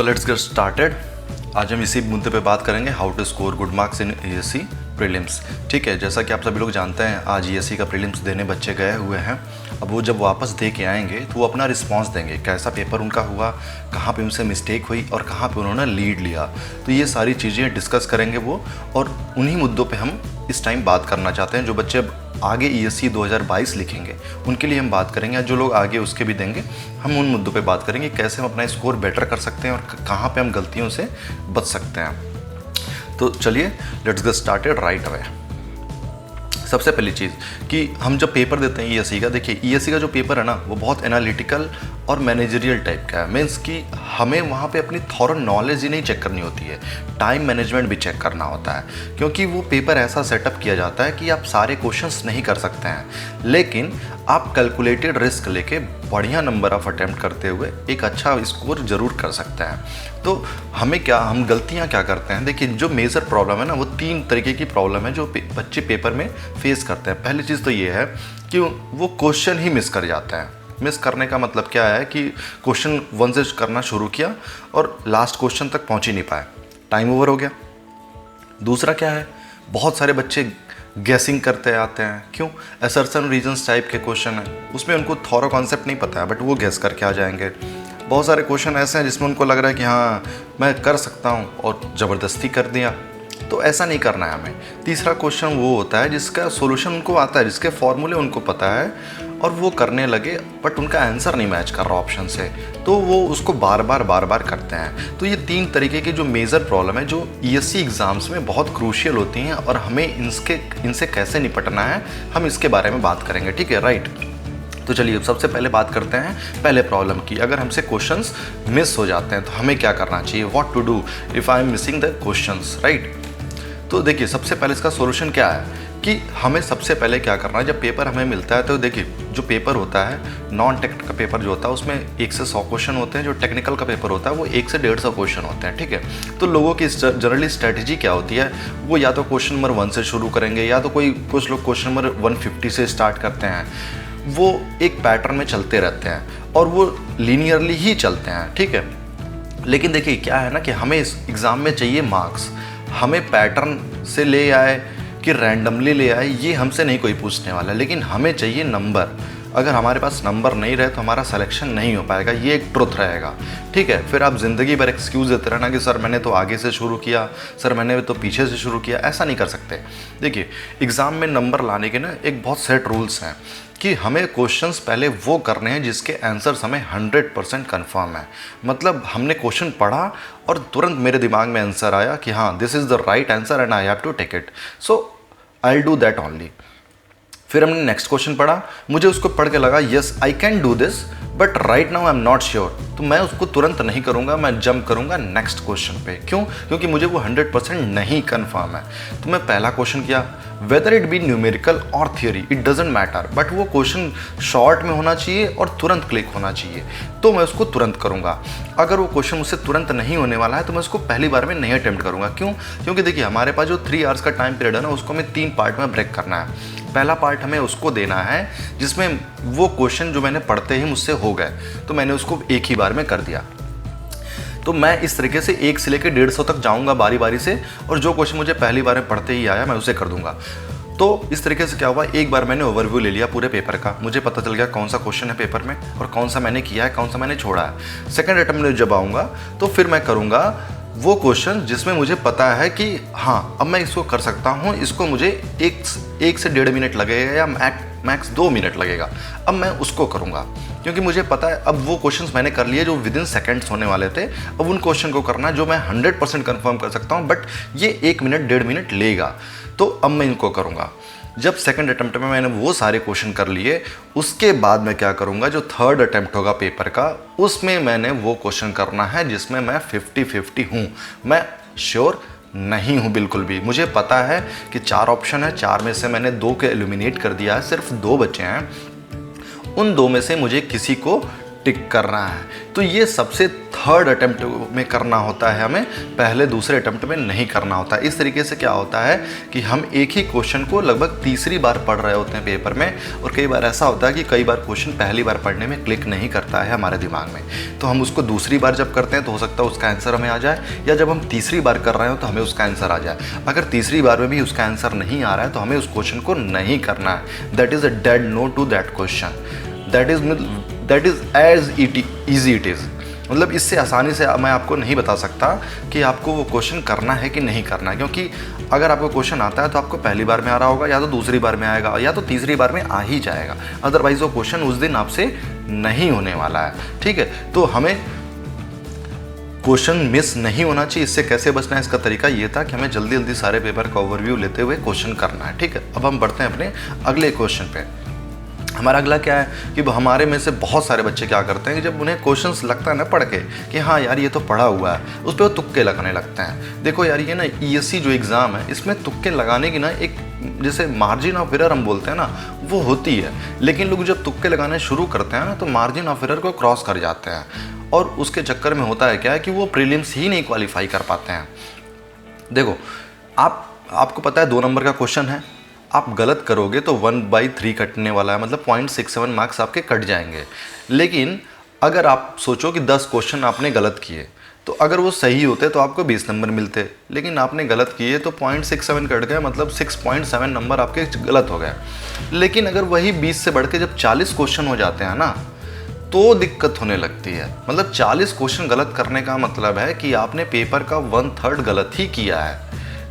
Let's get started. आज हम इसी मुद्दे पे बात करेंगे, how to score good marks in ESE prelims. ठीक है, जैसा कि आप सभी लोग जानते हैं, आज ईएससी का प्रीलिम्स देने बच्चे गए हुए हैं। अब वो जब वापस दे के आएंगे तो वो अपना रिस्पांस देंगे, कैसा पेपर उनका हुआ, कहाँ पे उनसे मिस्टेक हुई और कहाँ पे उन्होंने लीड लिया। तो ये सारी चीज़ें डिस्कस करेंगे वो, और उन्हीं मुद्दों पे हम इस टाइम बात करना चाहते हैं। जो बच्चे आगे ईएससी 2022 लिखेंगे उनके लिए हम बात करेंगे, जो लोग आगे उसके भी देंगे हम उन मुद्दों पे बात करेंगे, कैसे हम अपना स्कोर बेटर कर सकते हैं और कहाँ पे हम गलतियों से बच सकते हैं। तो चलिए let's get started right away. सबसे पहली चीज़ कि हम जब पेपर देते हैं ईएससी का, देखिए ईएससी का जो पेपर है ना वो बहुत एनालिटिकल और मैनेजरियल टाइप का है। मीन्स कि हमें वहाँ पे अपनी थॉरो नॉलेज ही नहीं चेक करनी होती है, टाइम मैनेजमेंट भी चेक करना होता है, क्योंकि वो पेपर ऐसा सेटअप किया जाता है कि आप सारे क्वेश्चंस नहीं कर सकते हैं, लेकिन आप कैलकुलेटेड रिस्क लेके बढ़िया नंबर ऑफ अटैम्प्ट करते हुए एक अच्छा स्कोर ज़रूर कर सकते हैं। तो हम गलतियाँ क्या करते हैं, देखिए जो मेजर प्रॉब्लम है ना वो 3 तरीके की प्रॉब्लम है जो बच्चे पेपर में फेस करते हैं। पहली चीज़ तो ये है कि वो क्वेश्चन ही मिस कर जाते हैं। मिस करने का मतलब क्या है कि क्वेश्चन 1 से करना शुरू किया और लास्ट क्वेश्चन तक पहुंच ही नहीं पाए, टाइम ओवर हो गया। दूसरा क्या है, बहुत सारे बच्चे गैसिंग करते आते हैं। क्यों? असर्शन रीजंस टाइप के क्वेश्चन हैं, उसमें उनको थॉरो कॉन्सेप्ट नहीं पता है, बट वो गैस करके आ जाएंगे। बहुत सारे क्वेश्चन ऐसे हैं जिसमें उनको लग रहा है कि हाँ मैं कर सकता हूँ और ज़बरदस्ती कर दिया, तो ऐसा नहीं करना है हमें। तीसरा क्वेश्चन वो होता है जिसका सॉल्यूशन उनको आता है, जिसके फॉर्मूले उनको पता है और वो करने लगे बट उनका आंसर नहीं मैच कर रहा ऑप्शन से, तो वो उसको बार बार करते हैं। तो ये 3 तरीके की जो मेजर प्रॉब्लम है जो ईएससी एग्ज़ाम्स में बहुत क्रूशियल होती हैं और हमें इनसे कैसे निपटना है हम इसके बारे में बात करेंगे। ठीक है, राइट। तो चलिए सबसे पहले बात करते हैं पहले प्रॉब्लम की। अगर हमसे क्वेश्चंस मिस हो जाते हैं तो हमें क्या करना चाहिए, what to do if I am missing the questions, right. तो देखिए सबसे पहले इसका सॉल्यूशन क्या है कि हमें सबसे पहले क्या करना है, जब पेपर हमें मिलता है तो देखिए जो पेपर होता है नॉन टेक्निकल का पेपर जो होता है उसमें 1 से 100 क्वेश्चन होते हैं, जो टेक्निकल का पेपर होता है वो 1 से 150 क्वेश्चन होते हैं। ठीक है, तो लोगों की जनरली स्ट्रेटजी क्या होती है, वो या तो क्वेश्चन नंबर 1 से शुरू करेंगे या तो कुछ लोग क्वेश्चन नंबर 150 से स्टार्ट करते हैं। वो एक पैटर्न में चलते रहते हैं और वो लीनियरली ही चलते हैं। ठीक है, लेकिन देखिए क्या है ना कि हमें इस एग्ज़ाम में चाहिए मार्क्स। हमें पैटर्न से ले आए कि रैंडमली ले आए ये हमसे नहीं कोई पूछने वाला, लेकिन हमें चाहिए नंबर। अगर हमारे पास नंबर नहीं रहे तो हमारा सिलेक्शन नहीं हो पाएगा, ये एक ट्रुथ रहेगा। ठीक है, फिर आप ज़िंदगी भर एक्सक्यूज़ देते रहना कि सर मैंने तो आगे से शुरू किया, सर मैंने तो पीछे से शुरू किया, ऐसा नहीं कर सकते। देखिए एग्ज़ाम में नंबर लाने के ना एक बहुत सेट रूल्स हैं कि हमें क्वेश्चंस पहले वो करने हैं जिसके आंसर्स हमें 100% कन्फर्म है। मतलब हमने क्वेश्चन पढ़ा और तुरंत मेरे दिमाग में आंसर आया कि हाँ this is the right answer and I have to take it, so I will do that only. फिर हमने नेक्स्ट क्वेश्चन पढ़ा, मुझे उसको पढ़ के लगा yes I can do this but right now I am not sure, तो मैं उसको तुरंत नहीं करूँगा, मैं जंप करूँगा नेक्स्ट क्वेश्चन पे। क्यों? क्योंकि मुझे वो 100% नहीं कन्फर्म है। तो मैं पहला क्वेश्चन किया, वेदर इट बी न्यूमेरिकल और theory it doesn't matter, but वो क्वेश्चन शॉर्ट में होना चाहिए और तुरंत क्लिक होना चाहिए, तो मैं उसको तुरंत करूँगा। अगर वो क्वेश्चन मुझसे तुरंत नहीं होने वाला है तो मैं उसको पहली बार में नहीं अटेम्प्ट करूँगा। क्यों? क्योंकि देखिए हमारे पास जो 3 आवर्स का टाइम पीरियड है ना उसको हमें 3 पार्ट में ब्रेक करना है। पहला पार्ट हमें उसको देना है जिसमें वो क्वेश्चन जो मैंने पढ़ते ही मुझसे हो गए, तो मैंने उसको एक ही बार में कर दिया। तो मैं इस तरीके से 1 से लेकर 150 तक जाऊंगा बारी बारी से, और जो क्वेश्चन मुझे पहली बार में पढ़ते ही आया मैं उसे कर दूंगा। तो इस तरीके से क्या हुआ, एक बार मैंने ओवरव्यू ले लिया पूरे पेपर का, मुझे पता चल गया कौन सा क्वेश्चन है पेपर में और कौन सा मैंने किया है, कौन सा मैंने छोड़ा है। सेकंड अटेम्प्ट में जब आऊँगा तो फिर मैं करूँगा वो क्वेश्चन जिसमें मुझे पता है कि हाँ अब मैं इसको कर सकता हूँ, इसको मुझे 1 से 1.5 मिनट लगेगा या मैक्स 2 मिनट लगेगा, अब मैं उसको करूँगा। क्योंकि मुझे पता है अब वो क्वेश्चंस मैंने कर लिए जो विदिन सेकंड्स होने वाले थे, अब उन क्वेश्चन को करना है जो मैं 100% कंफर्म कर सकता हूँ, बट ये 1 मिनट 1.5 मिनट लेगा, तो अब मैं इनको करूँगा। जब सेकंड अटेम्प्ट में मैंने वो सारे क्वेश्चन कर लिए, उसके बाद मैं क्या करूँगा, जो थर्ड अटेम्प्ट होगा पेपर का उसमें मैंने वो क्वेश्चन करना है जिसमें मैं 50-50 हूँ। मैं श्योर नहीं हूँ बिल्कुल भी, मुझे पता है कि 4 ऑप्शन है, 4 में से मैंने 2 के एलिमिनेट कर दिया है, सिर्फ 2 बचे हैं। उन 2 में से मुझे किसी को टिक करना है। तो ये सबसे थर्ड अटेम्प्ट में करना होता है हमें, पहले दूसरे अटेम्प्ट में नहीं करना होता है। इस तरीके से क्या होता है कि हम एक ही क्वेश्चन को लगभग तीसरी बार पढ़ रहे होते हैं पेपर में, और कई बार ऐसा होता है कि कई बार क्वेश्चन पहली बार पढ़ने में क्लिक नहीं करता है हमारे दिमाग में, तो हम उसको दूसरी बार जब करते हैं तो हो सकता है उसका आंसर हमें आ जाए, या जब हम तीसरी बार कर रहे हो तो हमें उसका आंसर आ जाए। अगर तीसरी बार में भी उसका आंसर नहीं आ रहा है तो हमें उस क्वेश्चन को नहीं करना है। That is a dead no to that question. That is as easy it is. मतलब इससे आसानी से मैं आपको नहीं बता सकता कि आपको वो क्वेश्चन करना है कि नहीं करना है, क्योंकि अगर आपको क्वेश्चन आता है तो आपको पहली बार में आ रहा होगा, या तो दूसरी बार में आएगा, या तो तीसरी बार में आ ही जाएगा। अदरवाइज वो क्वेश्चन उस दिन आपसे नहीं होने वाला है। ठीक है, तो हमें क्वेश्चन मिस नहीं होना चाहिए। इससे कैसे बचना है, इसका तरीका ये था कि हमें जल्दी जल्दी सारे पेपर का ओवरव्यू लेते हुए क्वेश्चन करना है। ठीक है, अब हम बढ़ते हैं अपने अगले क्वेश्चन पे। हमारा अगला क्या है कि हमारे में से बहुत सारे बच्चे क्या करते हैं कि जब उन्हें क्वेश्चंस लगता है ना पढ़ के कि हाँ यार ये तो पढ़ा हुआ है, उस पर वो तुक्के लगाने लगते हैं। देखो यार, ये ना ईएससी जो एग्ज़ाम है इसमें तुक्के लगाने की ना एक जैसे मार्जिन ऑफ एरर हम बोलते हैं ना, वो होती है। लेकिन लोग जब तुक्के लगाने शुरू करते हैं ना तो मार्जिन ऑफ एरर को क्रॉस कर जाते हैं, और उसके चक्कर में होता है क्या है कि वो प्रीलिम्स ही नहीं क्वालिफाई कर पाते हैं। देखो, आपको पता है 2 नंबर का क्वेश्चन है, आप गलत करोगे तो 1/3 कटने वाला है, मतलब 0.67 मार्क्स आपके कट जाएंगे। लेकिन अगर आप सोचो कि 10 क्वेश्चन आपने गलत किए, तो अगर वो सही होते तो आपको 20 नंबर मिलते, लेकिन आपने गलत किए तो 0.67 कट गए, मतलब 6.7 नंबर आपके गलत हो गए। लेकिन अगर वही 20 से बढ़ के जब 40 क्वेश्चन हो जाते हैं ना, तो दिक्कत होने लगती है। मतलब 40 क्वेश्चन गलत करने का मतलब है कि आपने पेपर का 1/3 गलत ही किया है।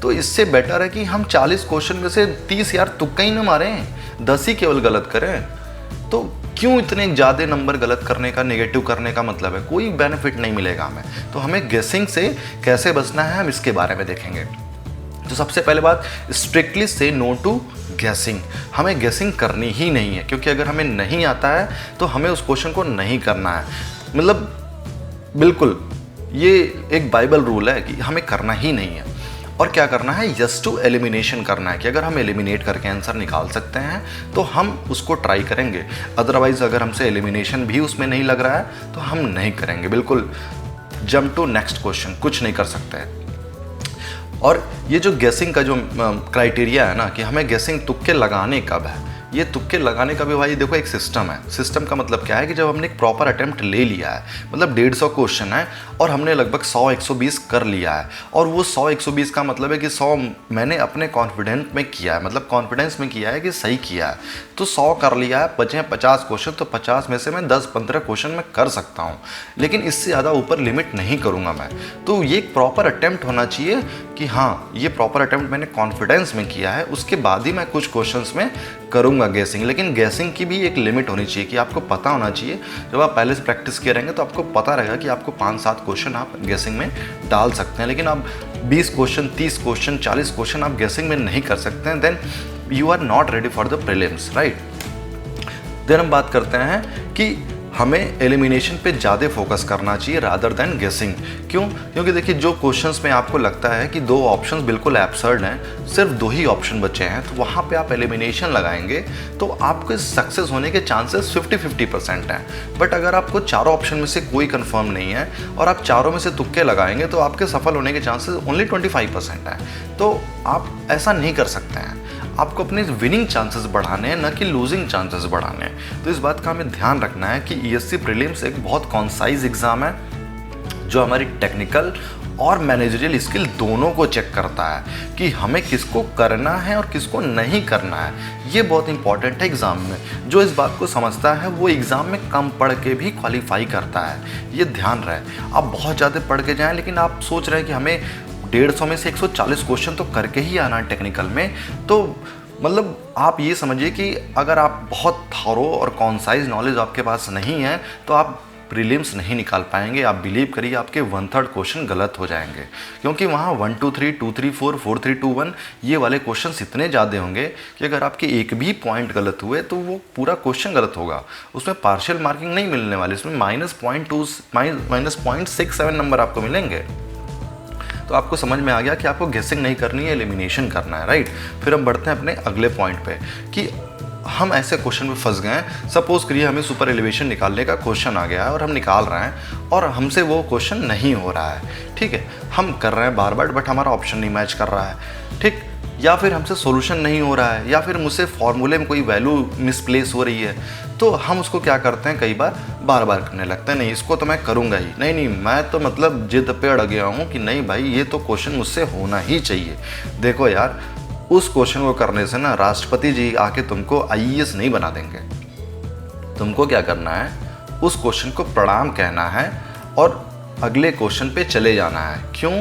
तो इससे बेटर है कि हम 40 क्वेश्चन में से 30 यार तुक्का ही ना मारें, 10 ही केवल गलत करें। तो क्यों इतने ज़्यादा नंबर गलत करने का, नेगेटिव करने का मतलब है, कोई बेनिफिट नहीं मिलेगा हमें। तो हमें गेसिंग से कैसे बचना है हम इसके बारे में देखेंगे। तो सबसे पहले बात, स्ट्रिक्टली से नो टू गेसिंग। हमें गेसिंग करनी ही नहीं है, क्योंकि अगर हमें नहीं आता है तो हमें उस क्वेश्चन को नहीं करना है। मतलब बिल्कुल ये एक बाइबल रूल है कि हमें करना ही नहीं है। और क्या करना है, यस टू एलिमिनेशन करना है कि अगर हम एलिमिनेट करके आंसर निकाल सकते हैं तो हम उसको ट्राई करेंगे। अदरवाइज अगर हमसे एलिमिनेशन भी उसमें नहीं लग रहा है तो हम नहीं करेंगे। बिल्कुल जंप टू नेक्स्ट क्वेश्चन, कुछ नहीं कर सकते हैं। और ये जो गेसिंग का जो क्राइटेरिया है ना कि हमें गेसिंग तुक्के लगाने कब है, ये तुक्के लगाने का भी भाई देखो एक सिस्टम है। सिस्टम का मतलब क्या है कि जब हमने एक प्रॉपर अटेम्प्ट ले लिया है, मतलब 150 क्वेश्चन है और हमने लगभग 100-120 कर लिया है, और वो 100-120 का मतलब है कि 100 मैंने अपने कॉन्फिडेंस में किया है, मतलब कॉन्फिडेंस में किया है कि सही किया है, तो 100 कर लिया है, बचे हैं 50 क्वेश्चन, तो 50 में से मैं 10-15 क्वेश्चन मैं कर सकता हूँ, लेकिन इससे ज़्यादा ऊपर लिमिट नहीं करूँगा मैं। तो ये एक प्रॉपर अटेम्प्ट होना चाहिए कि हाँ ये प्रॉपर अटेम्प्ट मैंने कॉन्फिडेंस में किया है, उसके बाद ही मैं कुछ क्वेश्चंस में करूँगा गेसिंग। लेकिन गेसिंग की भी एक लिमिट होनी चाहिए कि आपको पता होना चाहिए, जब आप पहले से प्रैक्टिस किए रहेंगे तो आपको पता रहेगा कि आपको 5-7 क्वेश्चन आप गेसिंग में डाल सकते हैं। लेकिन आप 20 क्वेश्चन, 30 क्वेश्चन, 40 क्वेश्चन आप गेसिंग में नहीं कर सकते हैं, then you are not ready for the prelims, right. Then हम बात करते हैं कि हमें एलिमिनेशन पे ज़्यादा फोकस करना चाहिए रादर देन गेसिंग। क्यों? क्योंकि देखिए जो क्वेश्चंस में आपको लगता है कि 2 ऑप्शंस बिल्कुल एब्सर्ड हैं, सिर्फ 2 ही ऑप्शन बचे हैं, तो वहाँ पे आप एलिमिनेशन लगाएंगे तो आपके सक्सेस होने के चांसेस 50-50% हैं। बट अगर आपको चारों ऑप्शन में से कोई कंफर्म नहीं है और आप चारों में से तुक्के लगाएंगे तो आपके सफल होने के चांसेस ओनली 25% हैं। तो आप ऐसा नहीं कर सकते हैं। आपको अपने विनिंग चांसेस बढ़ाने हैं, न कि लूजिंग चांसेस बढ़ाने हैं। तो इस बात का हमें ध्यान रखना है कि ईएससी प्रीलिम्स एक बहुत कॉन्साइज एग्ज़ाम है जो हमारी टेक्निकल और मैनेजरियल स्किल दोनों को चेक करता है कि हमें किसको करना है और किसको नहीं करना है। ये बहुत इंपॉर्टेंट है एग्ज़ाम में। जो इस बात को समझता है वो एग्ज़ाम में कम पढ़ के भी क्वालिफाई करता है। ये ध्यान रहे, आप बहुत ज़्यादा पढ़ के जाएँ लेकिन आप सोच रहे हैं कि हमें 150 में से 140 क्वेश्चन तो करके ही आना है टेक्निकल में, तो मतलब आप ये समझिए कि अगर आप बहुत थॉरो और कॉन्साइज नॉलेज आपके पास नहीं है तो आप प्रीलिम्स नहीं निकाल पाएंगे। आप बिलीव करिए आपके 1/3 क्वेश्चन गलत हो जाएंगे, क्योंकि वहाँ 1 2 3 2 3 4 4 3 2 1 ये वाले क्वेश्चंस इतने ज़्यादा होंगे कि अगर आपके एक भी पॉइंट गलत हुए तो वो पूरा क्वेश्चन गलत होगा। उसमें पार्शियल मार्किंग नहीं मिलने वाली, इसमें -0.67 नंबर आपको मिलेंगे। तो आपको समझ में आ गया कि आपको गेसिंग नहीं करनी है, एलिमिनेशन करना है, राइट। फिर हम बढ़ते हैं अपने अगले पॉइंट पे कि हम ऐसे क्वेश्चन में फंस गए हैं। सपोज करिए हमें सुपर एलिवेशन निकालने का क्वेश्चन आ गया है और हम निकाल रहे हैं और हमसे वो क्वेश्चन नहीं हो रहा है, ठीक है, हम कर रहे हैं बार बार बट हमारा ऑप्शन नहीं मैच कर रहा है, ठीक, या फिर हमसे सॉल्यूशन नहीं हो रहा है, या फिर मुझसे फॉर्मूले में कोई वैल्यू मिसप्लेस हो रही है, तो हम उसको क्या करते हैं, कई बार बार बार करने लगते हैं, नहीं इसको तो मैं करूँगा ही, नहीं मैं तो मतलब जिद पे अड़ गया हूँ कि नहीं भाई ये तो क्वेश्चन मुझसे होना ही चाहिए। देखो यार, उस क्वेश्चन को करने से ना राष्ट्रपति जी आके तुमको आईएएस नहीं बना देंगे। तुमको क्या करना है, उस क्वेश्चन को प्रणाम कहना है और अगले क्वेश्चन पे चले जाना है। क्यों?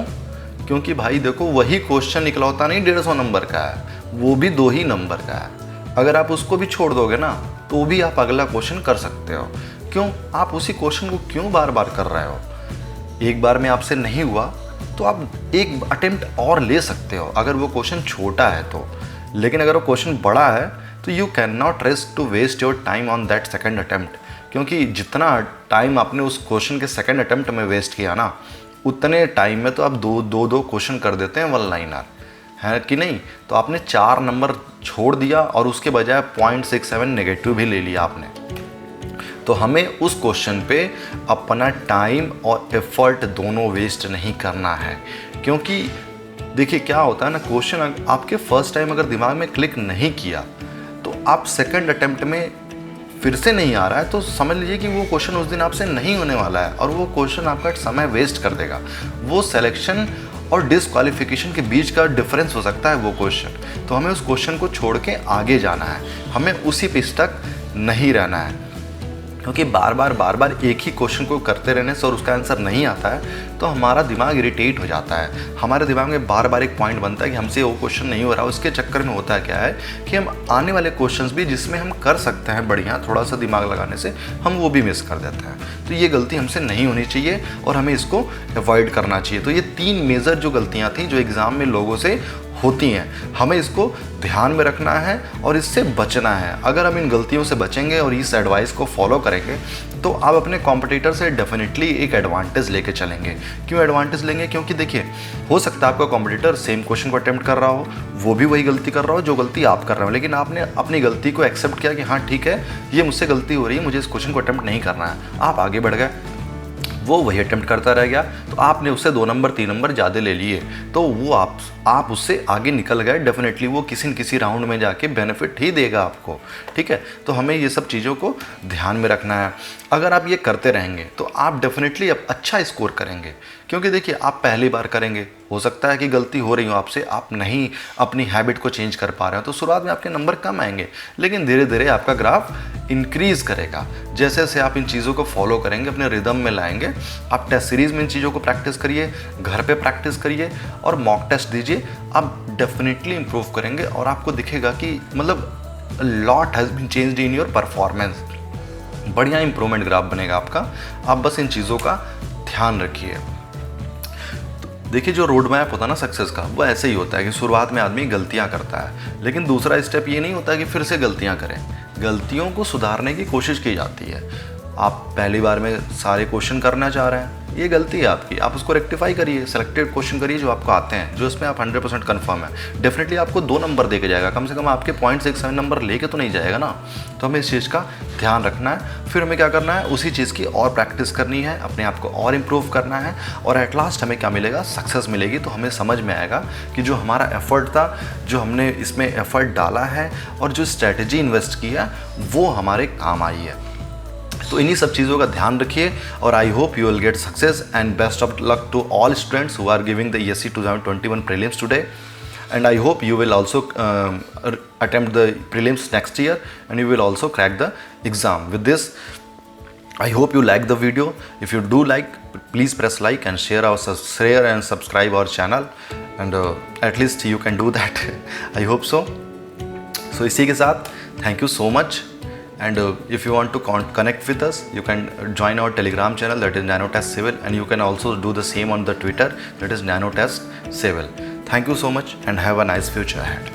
क्योंकि भाई देखो वही क्वेश्चन निकलौता नहीं 150 नंबर का है, वो भी 2 ही नंबर का है। अगर आप उसको भी छोड़ दोगे ना तो भी आप अगला क्वेश्चन कर सकते हो। क्यों? आप उसी क्वेश्चन को क्यों बार बार कर रहे हो? एक बार में आपसे नहीं हुआ तो आप एक अटेम्प्ट और ले सकते हो अगर वो क्वेश्चन छोटा है तो। लेकिन अगर वो क्वेश्चन बड़ा है तो you can not risk to waste your time on that second attempt, क्योंकि जितना टाइम आपने उस क्वेश्चन के सेकेंड अटेम्प्ट में वेस्ट किया ना, उतने टाइम में तो आप दो क्वेश्चन कर देते हैं 1 लाइनर, है कि नहीं? तो आपने 4 नंबर छोड़ दिया और उसके बजाय 0.67 नेगेटिव भी ले लिया आपने। तो हमें उस क्वेश्चन पे अपना टाइम और एफर्ट दोनों वेस्ट नहीं करना है, क्योंकि देखिए क्या होता है ना, क्वेश्चन आपके फर्स्ट टाइम अगर दिमाग में क्लिक नहीं किया तो आप सेकंड अटेम्प्ट में फिर से नहीं आ रहा है तो समझ लीजिए कि वो क्वेश्चन उस दिन आपसे नहीं होने वाला है और वो क्वेश्चन आपका समय वेस्ट कर देगा। वो सिलेक्शन और डिसक्वालिफिकेशन के बीच का डिफरेंस हो सकता है वो क्वेश्चन। तो हमें उस क्वेश्चन को छोड़ के आगे जाना है, हमें उसी पे स्टक नहीं रहना है, क्योंकि बार बार एक ही क्वेश्चन को करते रहने से और उसका आंसर नहीं आता है तो हमारा दिमाग इरिटेट हो जाता है। हमारे दिमाग में बार बार एक पॉइंट बनता है कि हमसे वो क्वेश्चन नहीं हो रहा। उसके चक्कर में होता है क्या है कि हम आने वाले क्वेश्चंस भी जिसमें हम कर सकते हैं बढ़िया थोड़ा सा दिमाग लगाने से, हम वो भी मिस कर देते हैं। तो ये गलती हमसे नहीं होनी चाहिए और हमें इसको अवॉइड करना चाहिए। तो ये 3 मेजर जो गलतियाँ थी जो एग्ज़ाम में लोगों से होती हैं, हमें इसको ध्यान में रखना है और इससे बचना है। अगर हम इन गलतियों से बचेंगे और इस एडवाइस को फॉलो करेंगे तो आप अपने कॉम्पिटिटर से डेफिनेटली एक एडवांटेज लेके चलेंगे। क्यों एडवांटेज लेंगे? क्योंकि देखिए हो सकता है आपका कॉम्पिटिटर सेम क्वेश्चन को अटेम्प्ट कर रहा हो, वो भी वही गलती कर रहा हो जो गलती आप कर रहे हो, लेकिन आपने अपनी गलती को एक्सेप्ट किया कि हाँ ठीक है ये मुझसे गलती हो रही है, मुझे इस क्वेश्चन को अटेम्प्ट नहीं करना है। आप आगे बढ़ गए, वो वही अटेम्प्ट करता रह गया तो आपने उससे 2 नंबर 3 नंबर ज़्यादा ले लिए, तो वो आप उससे आगे निकल गए। डेफिनेटली वो किसी न किसी राउंड में जाके बेनिफिट ही देगा आपको, ठीक है। तो हमें ये सब चीज़ों को ध्यान में रखना है। अगर आप ये करते रहेंगे तो आप डेफिनेटली अब अच्छा स्कोर करेंगे, क्योंकि देखिए आप पहली बार करेंगे, हो सकता है कि गलती हो रही हो आपसे, आप नहीं अपनी हैबिट को चेंज कर पा रहे हो, तो शुरुआत में आपके नंबर कम आएंगे, लेकिन धीरे धीरे आपका ग्राफ इंक्रीज़ करेगा। जैसे जैसे आप इन चीज़ों को फॉलो करेंगे, अपने रिदम में लाएंगे, आप टेस्ट सीरीज़ में इन चीज़ों को प्रैक्टिस करिए, घर पे प्रैक्टिस करिए और मॉक टेस्ट दीजिए, आप डेफिनेटली इम्प्रूव करेंगे और आपको दिखेगा कि मतलब lot has been changed in your performance. बढ़िया इंप्रूवमेंट ग्राफ बनेगा आपका। आप बस इन चीज़ों का ध्यान रखिए। देखिए जो रोड मैप होता है ना सक्सेस का, वो ऐसे ही होता है कि शुरुआत में आदमी गलतियां करता है, लेकिन दूसरा स्टेप ये नहीं होता कि फिर से गलतियां करें। गलतियों को सुधारने की कोशिश की जाती है। आप पहली बार में सारे क्वेश्चन करना चाह रहे हैं, ये गलती है आपकी, आप उसको रेक्टिफाई करिए, सेलेक्टेड क्वेश्चन करिए जो आपको आते हैं, जो इसमें आप 100% कन्फर्म है। डेफिनेटली आपको 2 नंबर दे के जाएगा, कम से कम आपके 0.67 नंबर लेके तो नहीं जाएगा ना। तो हमें इस चीज़ का ध्यान रखना है। फिर हमें क्या करना है, उसी चीज़ की और प्रैक्टिस करनी है, अपने आप को और इम्प्रूव करना है, और एट लास्ट हमें क्या मिलेगा, सक्सेस मिलेगी। तो हमें समझ में आएगा कि जो हमारा एफर्ट था, जो हमने इसमें एफर्ट डाला है और जो स्ट्रैटेजी इन्वेस्ट किया वो हमारे काम आई है। तो इन्हीं सब चीज़ों का ध्यान रखिए और I hope you will get success and best of luck to all students who are giving the ESE 2021 prelims today, and I hope you will also attempt the prelims next year and you will also crack the exam. With this, I hope you like the video. If you do like, please press like and share and subscribe our channel, and at least you can do that. I hope so. So इसी के साथ thank you so much. And if you want to connect with us, you can join our Telegram channel, that is Nanotest Civil, and you can also do the same on the Twitter, that is Nanotest Civil. Thank you so much and have a nice future ahead.